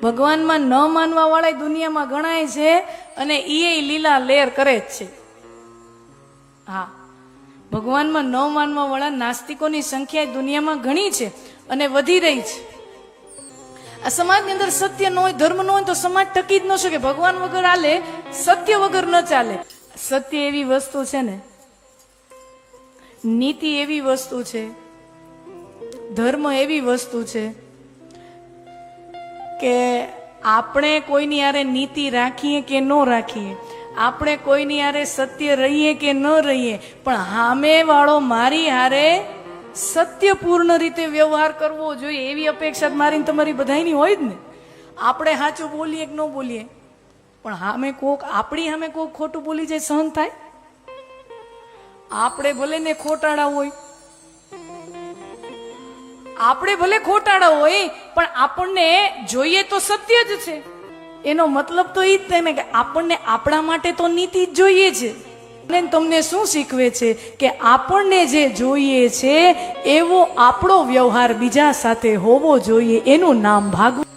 ભગવાનમાં ન માનવા વાળા દુનિયામાં ગણાય છે અને એ લીલા લેર કરે જ છે. હા, ભગવાનમાં ન માનવા વાળા નાસ્તિકોની સંખ્યા દુનિયામાં ઘણી છે અને વધી રહી છે. આ સમાજની અંદર સત્ય ન હોય, ધર્મ ન હોય તો સમાજ ટકી જ ન શકે. ભગવાન વગર હાલે, સત્ય વગર ન ચાલે. સત્ય એવી વસ્તુ છે ને, નીતિ એવી વસ્તુ છે, ધર્મ એવી વસ્તુ છે કે આપણે કોઈની હારે નીતિ રાખીએ કે ન રાખીએ, આપણે કોઈની હારે સત્ય રહીએ કે ન રહીએ, પણ સામે વાળો મારી હારે સત્યપૂર્ણ રીતે વ્યવહાર કરવો જોઈએ એવી અપેક્ષા મારી તમારી બધાની હોય જ ને. આપણે સાચું બોલીએ કે ન બોલીએ, પણ સામે કોક આપણી સામે કોક ખોટું બોલી જાય સહન થાય? આપણે ભલે ને ખોટાડા હોય, આપણે ભલે ખોટાડા હોય, પણ આપણને જોઈએ તો સત્ય જ છે. એનો મતલબ તો એ જ થાય ને કે આપણને આપણા માટે તો નીતિ જ જોઈએ છે. તમને શું શીખવે છે કે આપણને જે જોઈએ છે એવો આપણો વ્યવહાર બીજા સાથે હોવો જોઈએ. એનું નામ ભાગવત.